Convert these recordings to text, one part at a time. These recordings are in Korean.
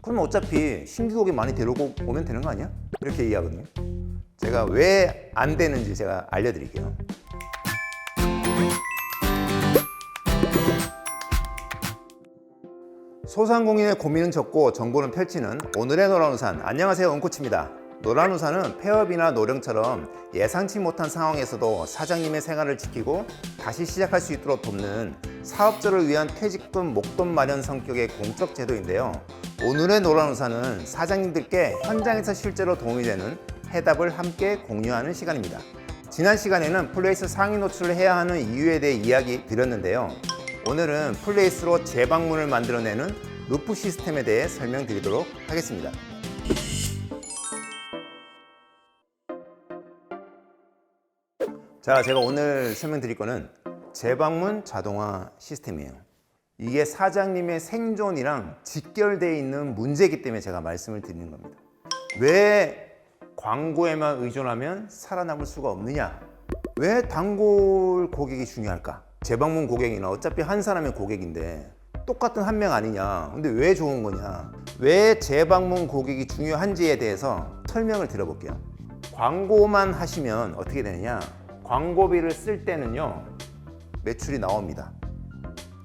그럼 어차피 신규 고객 많이 데려오고 오면 되는 거 아니야? 이렇게 얘기하거든요. 제가 왜 안 되는지 제가 알려드릴게요. 소상공인의 고민은 적고 정보는 펼치는 오늘의 노란우산. 안녕하세요, 원코치입니다. 노란우산은 폐업이나 노령처럼 예상치 못한 상황에서도 사장님의 생활을 지키고 다시 시작할 수 있도록 돕는 사업자를 위한 퇴직금 목돈 마련 성격의 공적 제도인데요. 오늘의 노란우산은 사장님들께 현장에서 실제로 도움이 되는 해답을 함께 공유하는 시간입니다. 지난 시간에는 플레이스 상위 노출을 해야 하는 이유에 대해 이야기 드렸는데요. 오늘은 플레이스로 재방문을 만들어내는 루프 시스템에 대해 설명드리도록 하겠습니다. 자, 제가 오늘 설명드릴 거는 재방문 자동화 시스템이에요. 이게 사장님의 생존이랑 직결되어 있는 문제이기 때문에 제가 말씀을 드리는 겁니다. 왜 광고에만 의존하면 살아남을 수가 없느냐? 왜 단골 고객이 중요할까? 재방문 고객이나 어차피 한 사람의 고객인데 똑같은 한 명 아니냐? 근데 왜 좋은 거냐? 왜 재방문 고객이 중요한지에 대해서 설명을 드려볼게요. 광고만 하시면 어떻게 되느냐? 광고비를 쓸 때는요, 매출이 나옵니다.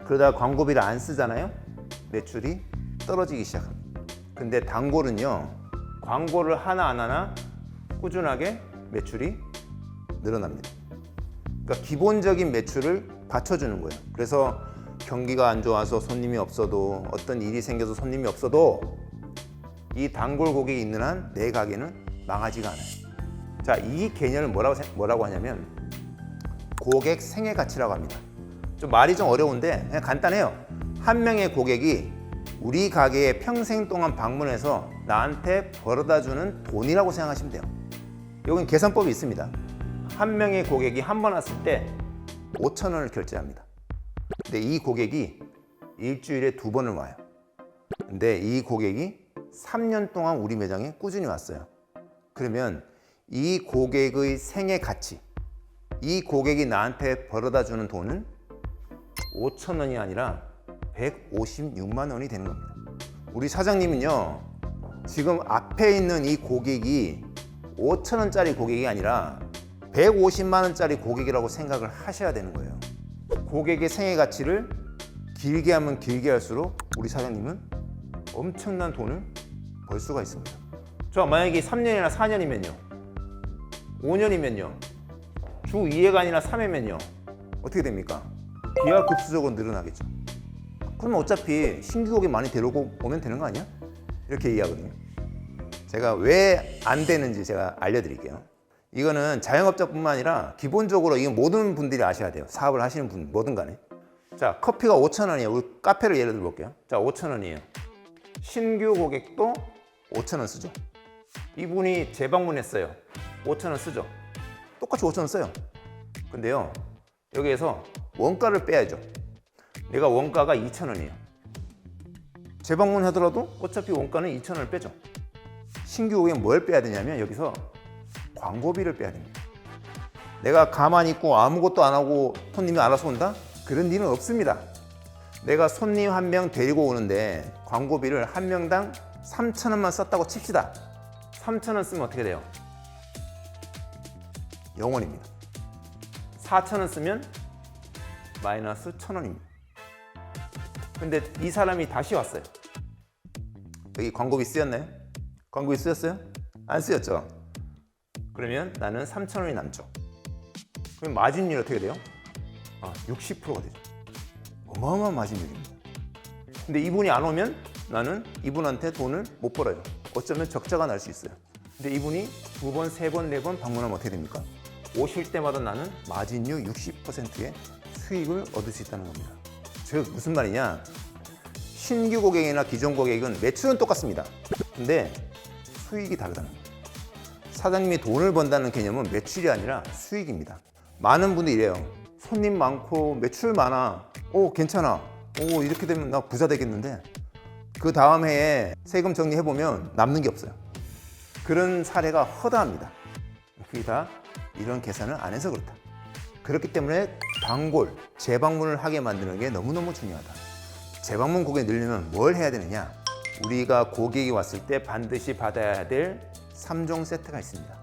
그러다 광고비를 안 쓰잖아요? 매출이 떨어지기 시작합니다. 근데 단골은요, 광고를 하나 안 하나 꾸준하게 매출이 늘어납니다. 그러니까 기본적인 매출을 받쳐주는 거예요. 그래서 경기가 안 좋아서 손님이 없어도, 어떤 일이 생겨서 손님이 없어도 이 단골 고객이 있는 한 내 가게는 망하지가 않아요. 자, 이 개념을 뭐라고 하냐면 고객 생애 가치라고 합니다. 좀 말이 좀 어려운데 그냥 간단해요. 한 명의 고객이 우리 가게에 평생 동안 방문해서 나한테 벌어다 주는 돈이라고 생각하시면 돼요. 여긴 계산법이 있습니다. 한 명의 고객이 한 번 왔을 때 5,000원을 결제합니다. 근데 이 고객이 일주일에 2번을 와요. 근데 이 고객이 3년 동안 우리 매장에 꾸준히 왔어요. 그러면 이 고객의 생애 가치, 이 고객이 나한테 벌어다 주는 돈은 5,000원이 아니라 156만 원이 되는 겁니다. 우리 사장님은요, 지금 앞에 있는 이 고객이 5,000원짜리 고객이 아니라 150만 원짜리 고객이라고 생각을 하셔야 되는 거예요. 고객의 생애 가치를 길게 하면 길게 할수록 우리 사장님은 엄청난 돈을 벌 수가 있습니다. 저 만약에 3년이나 4년이면요, 5년이면요, 주 2회간이나 3회면요 어떻게 됩니까? 기하급수적으로 늘어나겠죠. 그럼 어차피 신규 고객 많이 데려오고 오면 되는 거 아니야? 이렇게 얘기하거든요. 제가 왜 안 되는지 제가 알려드릴게요. 이거는 자영업자뿐만 아니라 기본적으로 이건 모든 분들이 아셔야 돼요. 사업을 하시는 분 뭐든 간에. 자, 커피가 5,000원이에요. 우리 카페를 예를 들어 볼게요. 자, 5,000원이에요. 신규 고객도 5,000원 쓰죠. 이분이 재방문했어요. 5,000원 쓰죠. 똑같이 5,000원 써요. 근데요, 여기에서 원가를 빼야죠. 내가 원가가 2,000원이에요. 재방문 하더라도 어차피 원가는 2,000원을 빼죠. 신규 고객은 뭘 빼야 되냐면 여기서 광고비를 빼야 됩니다. 내가 가만히 있고 아무것도 안 하고 손님이 알아서 온다? 그런 일은 없습니다. 내가 손님 한 명 데리고 오는데 광고비를 한 명당 3,000원만 썼다고 칩시다. 3,000원 쓰면 어떻게 돼요? 0원입니다. 4,000원 쓰면 마이너스 1,000원입니다. 근데 이 사람이 다시 왔어요. 여기 광고비 쓰였나요? 광고비 쓰였어요? 안 쓰였죠? 그러면 나는 3,000원이 남죠. 그럼 마진율이 어떻게 돼요? 60%가 되죠. 어마어마한 마진율입니다. 근데 이분이 안 오면 나는 이분한테 돈을 못 벌어요. 어쩌면 적자가 날 수 있어요. 근데 이분이 2번, 3번, 4번 방문하면 어떻게 됩니까? 오실 때마다 나는 마진율 60%의 수익을 얻을 수 있다는 겁니다. 즉 무슨 말이냐? 신규 고객이나 기존 고객은 매출은 똑같습니다. 근데 수익이 다르다는 겁니다. 사장님이 돈을 번다는 개념은 매출이 아니라 수익입니다. 많은 분들이 이래요. 손님 많고 매출 많아. 오, 괜찮아. 오, 이렇게 되면 나 부자 되겠는데 그 다음 해에 세금 정리해보면 남는 게 없어요. 그런 사례가 허다합니다. 그게 다 이런 계산을 안 해서 그렇다. 그렇기 때문에 단골, 재방문을 하게 만드는 게 너무너무 중요하다. 재방문 고객 늘리려면 뭘 해야 되느냐? 우리가 고객이 왔을 때 반드시 받아야 될 3종 세트가 있습니다.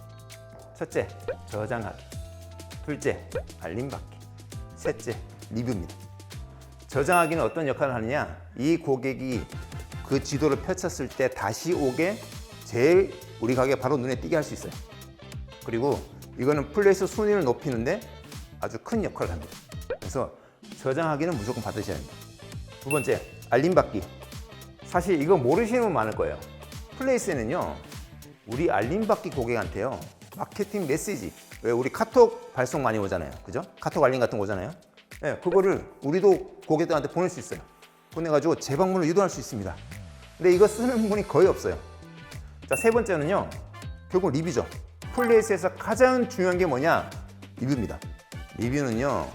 첫째, 저장하기. 둘째, 알림받기. 셋째, 리뷰입니다. 저장하기는 어떤 역할을 하느냐? 이 고객이 그 지도를 펼쳤을 때 다시 오게 제일 우리 가게 바로 눈에 띄게 할 수 있어요. 그리고 이거는 플레이스 순위를 높이는데 아주 큰 역할을 합니다. 그래서 저장하기는 무조건 받으셔야 합니다. 두 번째, 알림받기. 사실 이거 모르시는 분 많을 거예요. 플레이스에는요, 우리 알림받기 고객한테요, 마케팅 메시지, 왜 우리 카톡 발송 많이 오잖아요. 그죠? 카톡 알림 같은 거 오잖아요. 네, 그거를 우리도 고객들한테 보낼 수 있어요. 보내가지고 재방문을 유도할 수 있습니다. 근데 이거 쓰는 분이 거의 없어요. 자, 세 번째는요, 결국 리뷰죠. 플레이스에서 가장 중요한 게 뭐냐? 리뷰입니다. 리뷰는요,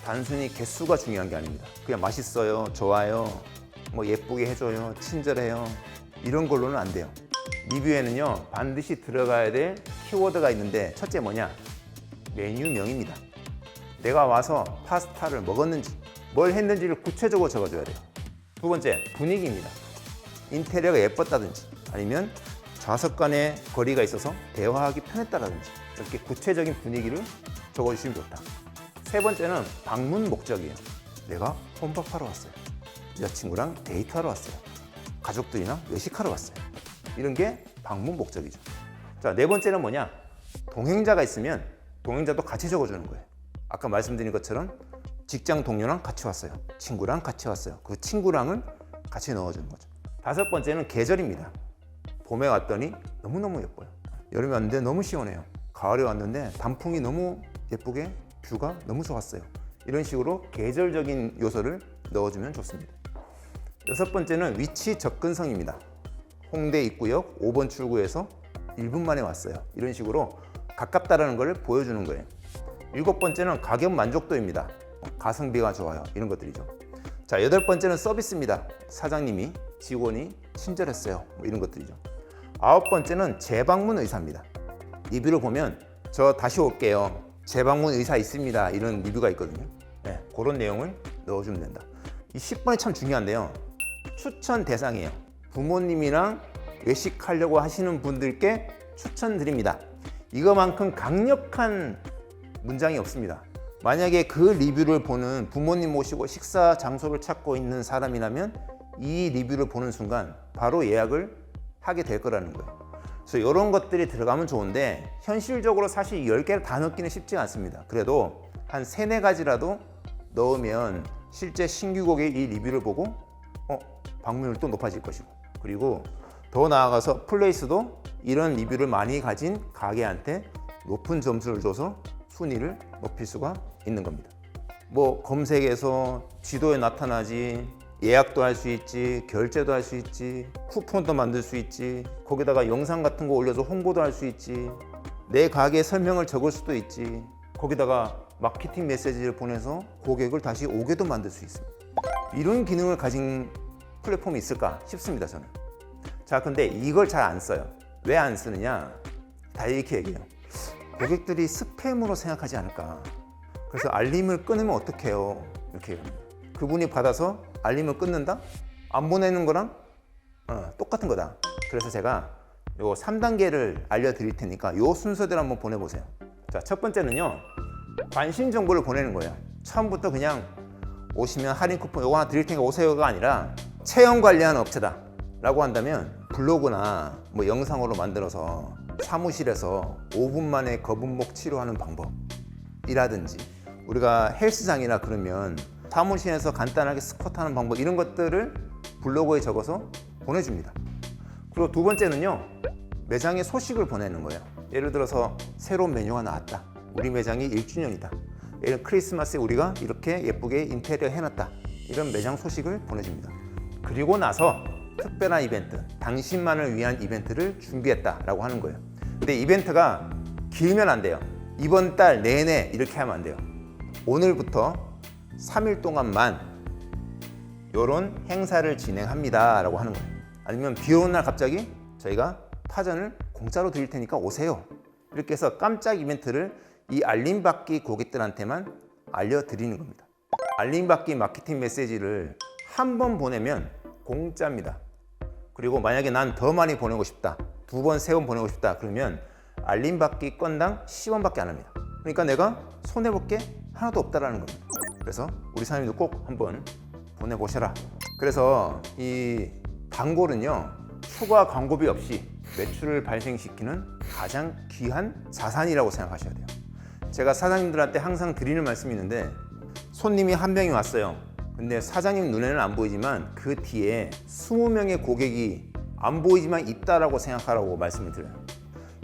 단순히 개수가 중요한 게 아닙니다. 그냥 맛있어요, 좋아요, 뭐 예쁘게 해줘요, 친절해요, 이런 걸로는 안 돼요. 리뷰에는요, 반드시 들어가야 될 키워드가 있는데, 첫째 뭐냐? 메뉴명입니다. 내가 와서 파스타를 먹었는지, 뭘 했는지를 구체적으로 적어줘야 돼요. 두 번째, 분위기입니다. 인테리어가 예뻤다든지, 아니면 좌석 간의 거리가 있어서 대화하기 편했다든지, 이렇게 구체적인 분위기를 적어주시면 좋다. 세 번째는 방문 목적이에요. 내가 혼밥하러 왔어요. 여자친구랑 데이트하러 왔어요. 가족들이랑 외식하러 왔어요. 이런 게 방문 목적이죠. 자, 네 번째는 뭐냐? 동행자가 있으면 동행자도 같이 적어주는 거예요. 아까 말씀드린 것처럼 직장 동료랑 같이 왔어요. 친구랑 같이 왔어요. 그 친구랑을 같이 넣어주는 거죠. 다섯 번째는 계절입니다. 봄에 왔더니 너무너무 예뻐요. 여름에 왔는데 너무 시원해요. 가을에 왔는데 단풍이 너무 예쁘게 뷰가 너무 좋았어요. 이런 식으로 계절적인 요소를 넣어주면 좋습니다. 여섯 번째는 위치 접근성입니다. 홍대 입구역 5번 출구에서 1분 만에 왔어요. 이런 식으로 가깝다라는 걸 보여주는 거예요. 일곱 번째는 가격 만족도입니다. 가성비가 좋아요. 이런 것들이죠. 자, 여덟 번째는 서비스입니다. 사장님이, 직원이 친절했어요. 뭐 이런 것들이죠. 아홉 번째는 재방문 의사입니다. 리뷰를 보면 저 다시 올게요, 재방문 의사 있습니다, 이런 리뷰가 있거든요. 네, 그런 내용을 넣어주면 된다. 이 10번이 참 중요한데요. 추천 대상이에요. 부모님이랑 외식하려고 하시는 분들께 추천드립니다. 이거만큼 강력한 문장이 없습니다. 만약에 그 리뷰를 보는 부모님 모시고 식사 장소를 찾고 있는 사람이라면 이 리뷰를 보는 순간 바로 예약을 하게 될 거라는 거예요. 그래서 이런 것들이 들어가면 좋은데 현실적으로 사실 10개를 다 넣기는 쉽지 않습니다. 그래도 한 3, 4가지라도 넣으면 실제 신규 고객이 이 리뷰를 보고 방문율도 높아질 것이고, 그리고 더 나아가서 플레이스도 이런 리뷰를 많이 가진 가게한테 높은 점수를 줘서 순위를 높일 수가 있는 겁니다. 뭐 검색에서 지도에 나타나지, 예약도 할 수 있지, 결제도 할 수 있지, 쿠폰도 만들 수 있지, 거기다가 영상 같은 거 올려서 홍보도 할 수 있지, 내 가게 설명을 적을 수도 있지, 거기다가 마케팅 메시지를 보내서 고객을 다시 오게도 만들 수 있습니다. 이런 기능을 가진 플랫폼이 있을까 싶습니다, 저는. 자, 근데 이걸 잘 안 써요. 왜 안 쓰느냐? 다 이렇게 얘기해요. 고객들이 스팸으로 생각하지 않을까. 그래서 알림을 끊으면 어떡해요? 이렇게 얘기합니다. 그분이 받아서 알림을 끊는다? 안 보내는 거랑 똑같은 거다. 그래서 제가 요 3단계를 알려드릴 테니까 요 순서대로 한번 보내보세요. 자, 첫 번째는요, 관심 정보를 보내는 거예요. 처음부터 그냥 오시면 할인 쿠폰 요거 하나 드릴 테니까 오세요가 아니라 체험 관리하는 업체다 라고 한다면 블로그나 뭐 영상으로 만들어서 사무실에서 5분 만에 거북목 치료하는 방법이라든지, 우리가 헬스장이나 그러면 사무실에서 간단하게 스쿼트하는 방법, 이런 것들을 블로그에 적어서 보내줍니다. 그리고 두 번째는요, 매장에 소식을 보내는 거예요. 예를 들어서 새로운 메뉴가 나왔다, 우리 매장이 1주년이다, 예를 크리스마스에 우리가 이렇게 예쁘게 인테리어 해놨다, 이런 매장 소식을 보내줍니다. 그리고 나서 특별한 이벤트, 당신만을 위한 이벤트를 준비했다라고 하는 거예요. 근데 이벤트가 길면 안 돼요. 이번 달 내내 이렇게 하면 안 돼요. 오늘부터 3일 동안만 이런 행사를 진행합니다 라고 하는 거예요. 아니면 비 오는 날 갑자기 저희가 파전을 공짜로 드릴 테니까 오세요, 이렇게 해서 깜짝 이벤트를 이 알림받기 고객들한테만 알려드리는 겁니다. 알림받기 마케팅 메시지를 한 번 보내면 공짜입니다. 그리고 만약에 난 더 많이 보내고 싶다, 2번, 3번 보내고 싶다, 그러면 알림 받기 건당 10원밖에 안 합니다. 그러니까 내가 손해볼 게 하나도 없다라는 겁니다. 그래서 우리 사장님도 꼭 한번 보내보셔라. 그래서 이 단골은요, 추가 광고비 없이 매출을 발생시키는 가장 귀한 자산이라고 생각하셔야 돼요. 제가 사장님들한테 항상 드리는 말씀이 있는데, 손님이 한 명이 왔어요. 근데 사장님 눈에는 안 보이지만 그 뒤에 20명의 고객이 안 보이지만 있다라고 생각하라고 말씀을 드려요.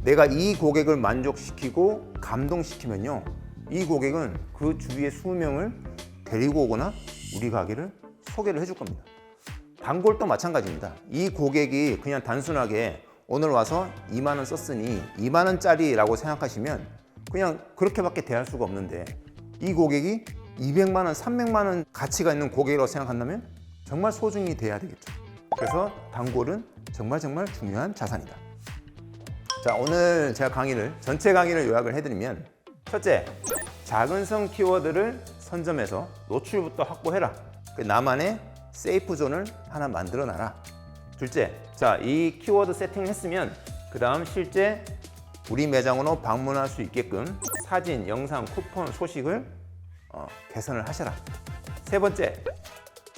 내가 이 고객을 만족시키고 감동시키면요, 이 고객은 그 주위의 20명을 데리고 오거나 우리 가게를 소개를 해줄 겁니다. 단골도 마찬가지입니다. 이 고객이 그냥 단순하게 오늘 와서 2만 원 썼으니 2만 원짜리라고 생각하시면 그냥 그렇게밖에 대할 수가 없는데, 이 고객이 200만 원, 300만 원 가치가 있는 고객이라고 생각한다면 정말 소중히 대해야 되겠죠. 그래서 단골은 정말 중요한 자산이다. 자, 오늘 제가 전체 강의를 요약을 해드리면, 첫째, 작은 성 키워드를 선점해서 노출부터 확보해라. 나만의 세이프 존을 하나 만들어 놔라. 둘째, 자, 이 키워드 세팅을 했으면 그 다음 실제 우리 매장으로 방문할 수 있게끔 사진, 영상, 쿠폰, 소식을 개선을 하셔라. 세 번째,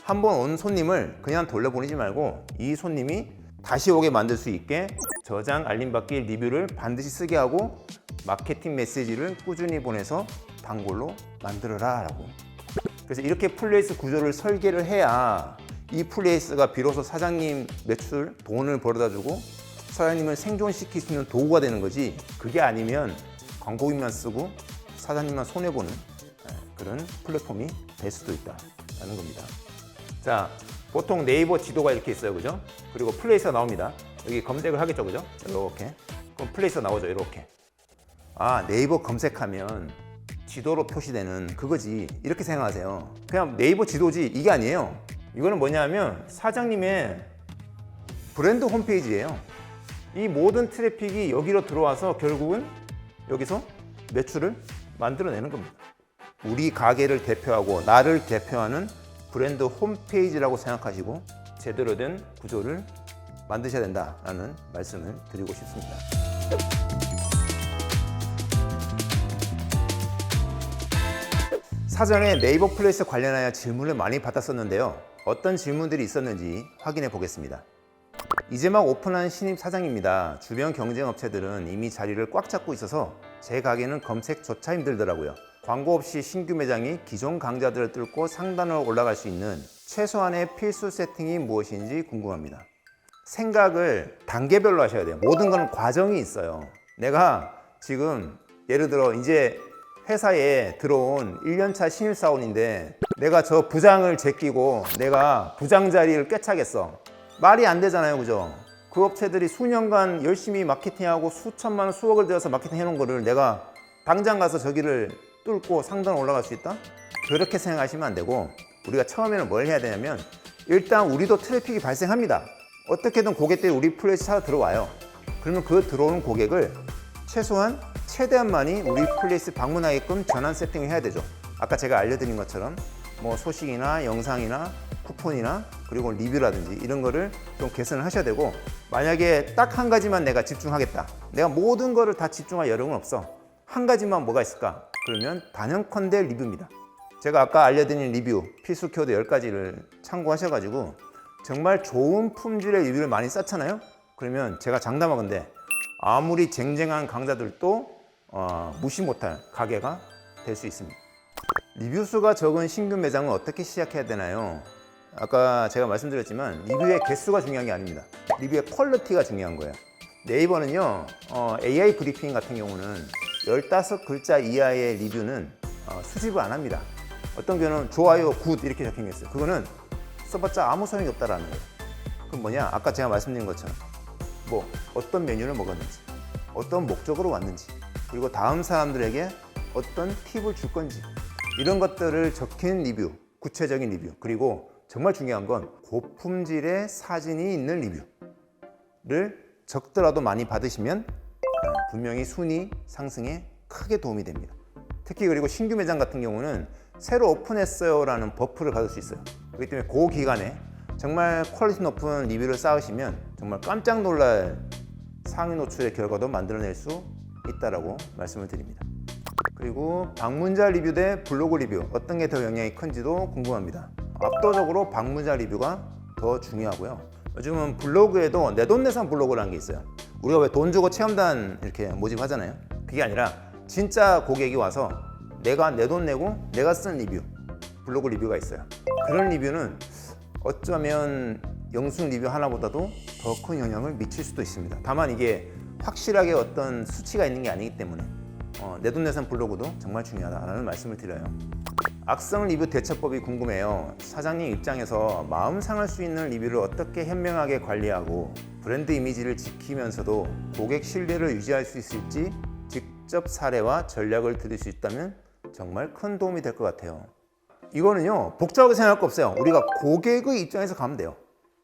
한번 온 손님을 그냥 돌려보내지 말고 이 손님이 다시 오게 만들 수 있게 저장, 알림받기, 리뷰를 반드시 쓰게 하고 마케팅 메시지를 꾸준히 보내서 단골로 만들어라 라고. 그래서 이렇게 플레이스 구조를 설계를 해야 이 플레이스가 비로소 사장님 매출, 돈을 벌어다 주고 사장님을 생존시킬 수 있는 도구가 되는 거지, 그게 아니면 광고비만 쓰고 사장님만 손해보는 그런 플랫폼이 될 수도 있다는 겁니다. 자, 보통 네이버 지도가 이렇게 있어요, 그죠? 그리고 플레이스가 나옵니다. 여기 검색을 하겠죠, 그죠? 이렇게. 그럼 플레이스가 나오죠, 이렇게. 아, 네이버 검색하면 지도로 표시되는 그거지, 이렇게 생각하세요. 그냥 네이버 지도지, 이게 아니에요. 이거는 뭐냐면 사장님의 브랜드 홈페이지예요. 이 모든 트래픽이 여기로 들어와서 결국은 여기서 매출을 만들어내는 겁니다. 우리 가게를 대표하고 나를 대표하는 브랜드 홈페이지라고 생각하시고 제대로 된 구조를 만드셔야 된다라는 말씀을 드리고 싶습니다. 사전에 네이버 플레이스 관련하여 질문을 많이 받았었는데요. 어떤 질문들이 있었는지 확인해 보겠습니다. 이제 막 오픈한 신입 사장입니다. 주변 경쟁 업체들은 이미 자리를 꽉 잡고 있어서 제 가게는 검색조차 힘들더라고요. 광고 없이 신규 매장이 기존 강자들을 뚫고 상단으로 올라갈 수 있는 최소한의 필수 세팅이 무엇인지 궁금합니다. 생각을 단계별로 하셔야 돼요. 모든 건 과정이 있어요. 내가 지금 예를 들어 이제 회사에 들어온 1년차 신입사원인데 내가 저 부장을 제끼고 내가 부장 자리를 꿰차겠어. 말이 안 되잖아요, 그죠? 그 업체들이 수년간 열심히 마케팅하고 수천만 원, 수억을 들여서 마케팅 해놓은 거를 내가 당장 가서 저기를 뚫고 상단 올라갈 수 있다? 그렇게 생각하시면 안 되고, 우리가 처음에는 뭘 해야 되냐면 일단 우리도 트래픽이 발생합니다. 어떻게든 고객들이 우리 플레이스 찾아 들어와요. 그러면 그 들어오는 고객을 최대한 많이 우리 플레이스 방문하게끔 전환 세팅을 해야 되죠. 아까 제가 알려드린 것처럼 뭐 소식이나 영상이나 쿠폰이나 그리고 리뷰라든지 이런 거를 좀 개선을 하셔야 되고, 만약에 딱 한 가지만 내가 집중하겠다, 내가 모든 거를 다 집중할 여력은 없어, 한 가지만 뭐가 있을까? 그러면 단연컨대 리뷰입니다. 제가 아까 알려드린 리뷰 필수 키워드 10가지를 참고하셔가지고 정말 좋은 품질의 리뷰를 많이 쌓잖아요. 그러면 제가 장담하건대 아무리 쟁쟁한 강자들도 무시 못할 가게가 될 수 있습니다. 리뷰 수가 적은 신규 매장은 어떻게 시작해야 되나요? 아까 제가 말씀드렸지만 리뷰의 개수가 중요한 게 아닙니다. 리뷰의 퀄리티가 중요한 거예요. 네이버는요, AI 브리핑 같은 경우는 15글자 이하의 리뷰는 수집을 안 합니다. 어떤 경우는 좋아요, 굿 이렇게 적힌 게 있어요. 그거는 써봤자 아무 소용이 없다라는 거예요. 그럼 뭐냐? 아까 제가 말씀드린 것처럼 뭐 어떤 메뉴를 먹었는지, 어떤 목적으로 왔는지, 그리고 다음 사람들에게 어떤 팁을 줄 건지, 이런 것들을 적힌 리뷰, 구체적인 리뷰, 그리고 정말 중요한 건 고품질의 사진이 있는 리뷰를 적더라도 많이 받으시면 분명히 순위 상승에 크게 도움이 됩니다. 특히 그리고 신규 매장 같은 경우는 새로 오픈했어요 라는 버프를 받을 수 있어요. 그렇기 때문에 그 기간에 정말 퀄리티 높은 리뷰를 쌓으시면 정말 깜짝 놀랄 상위 노출의 결과도 만들어낼 수 있다라고 말씀을 드립니다. 그리고 방문자 리뷰 대 블로그 리뷰 어떤 게 더 영향이 큰지도 궁금합니다. 압도적으로 방문자 리뷰가 더 중요하고요. 요즘은 블로그에도 내돈내산 블로그라는 게 있어요. 우리가 왜 돈 주고 체험단 이렇게 모집하잖아요. 그게 아니라 진짜 고객이 와서 내가 내 돈 내고 내가 쓴 리뷰, 블로그 리뷰가 있어요. 그런 리뷰는 어쩌면 영순 리뷰 하나보다도 더 큰 영향을 미칠 수도 있습니다. 다만 이게 확실하게 어떤 수치가 있는 게 아니기 때문에 내돈내산 블로그도 정말 중요하다는 말씀을 드려요. 악성 리뷰 대처법이 궁금해요. 사장님 입장에서 마음 상할 수 있는 리뷰를 어떻게 현명하게 관리하고 브랜드 이미지를 지키면서도 고객 신뢰를 유지할 수 있을지 직접 사례와 전략을 들을 수 있다면 정말 큰 도움이 될 것 같아요. 이거는요, 복잡하게 생각할 거 없어요. 우리가 고객의 입장에서 가면 돼요.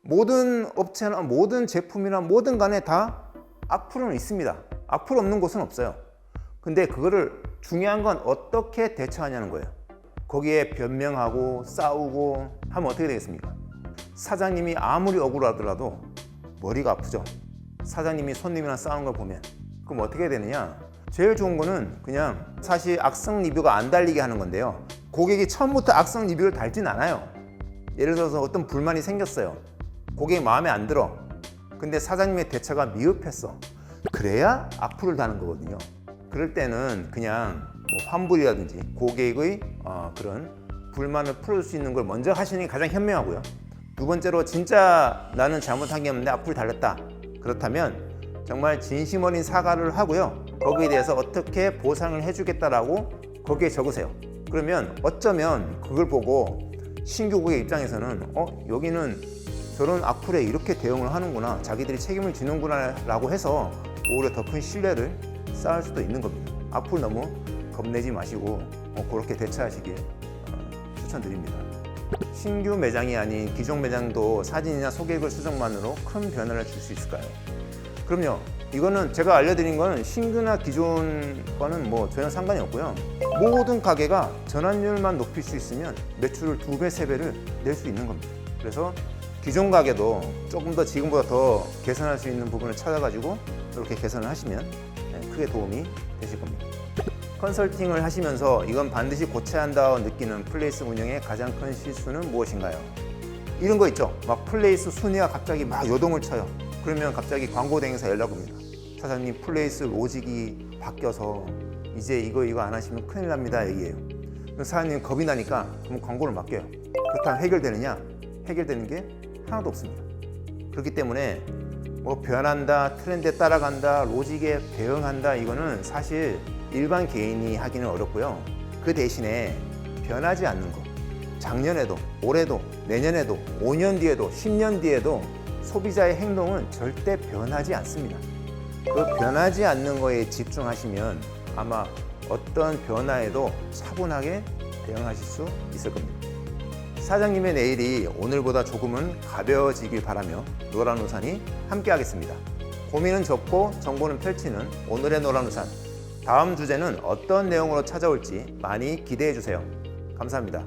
모든 업체나 모든 제품이나 뭐든 간에 다 악플은 있습니다. 악플 없는 곳은 없어요. 근데 그거를 중요한 건 어떻게 대처하냐는 거예요. 거기에 변명하고 싸우고 하면 어떻게 되겠습니까? 사장님이 아무리 억울하더라도 머리가 아프죠. 사장님이 손님이랑 싸우는 걸 보면. 그럼 어떻게 되느냐? 제일 좋은 거는 그냥 사실 악성 리뷰가 안 달리게 하는 건데요. 고객이 처음부터 악성 리뷰를 달진 않아요. 예를 들어서 어떤 불만이 생겼어요. 고객이 마음에 안 들어. 근데 사장님의 대처가 미흡했어. 그래야 악플을 다는 거거든요. 그럴 때는 그냥 환불이라든지 고객의 그런 불만을 풀을 수 있는 걸 먼저 하시는 게 가장 현명하고요. 두 번째로 진짜 나는 잘못한 게 없는데 악플 달렸다. 그렇다면 정말 진심 어린 사과를 하고요. 거기에 대해서 어떻게 보상을 해주겠다라고 거기에 적으세요. 그러면 어쩌면 그걸 보고 신규 고객 입장에서는 여기는 저런 악플에 이렇게 대응을 하는구나, 자기들이 책임을 지는구나 라고 해서 오히려 더 큰 신뢰를 쌓을 수도 있는 겁니다. 악플 너무 겁내지 마시고 그렇게 대처하시길 추천드립니다. 신규 매장이 아닌 기존 매장도 사진이나 소개글 수정만으로 큰 변화를 줄 수 있을까요? 그럼요. 이거는 제가 알려드린 거는 신규나 기존 거는 전혀 상관이 없고요. 모든 가게가 전환율만 높일 수 있으면 매출을 2배, 3배를 낼 수 있는 겁니다. 그래서 기존 가게도 조금 더 지금보다 더 개선할 수 있는 부분을 찾아가지고 이렇게 개선을 하시면 크게 도움이 되실 겁니다. 컨설팅을 하시면서 이건 반드시 고쳐야 한다고 느끼는 플레이스 운영의 가장 큰 실수는 무엇인가요? 이런 거 있죠. 막 플레이스 순위가 갑자기 막 요동을 쳐요. 그러면 갑자기 광고 대행사 연락 옵니다. 사장님, 플레이스 로직이 바뀌어서 이제 이거 안 하시면 큰일 납니다 얘기해요. 사장님 겁이 나니까 그럼 광고를 맡겨요. 그렇다면 해결되느냐? 해결되는 게 하나도 없습니다. 그렇기 때문에 변한다, 트렌드에 따라간다, 로직에 대응한다, 이거는 사실 일반 개인이 하기는 어렵고요. 그 대신에 변하지 않는 거, 작년에도, 올해도, 내년에도, 5년 뒤에도, 10년 뒤에도 소비자의 행동은 절대 변하지 않습니다. 그 변하지 않는 거에 집중하시면 아마 어떤 변화에도 차분하게 대응하실 수 있을 겁니다. 사장님의 내일이 오늘보다 조금은 가벼워지길 바라며 노란 우산이 함께 하겠습니다. 고민은 적고 정보는 펼치는 오늘의 노란 우산. 다음 주제는 어떤 내용으로 찾아올지 많이 기대해 주세요. 감사합니다.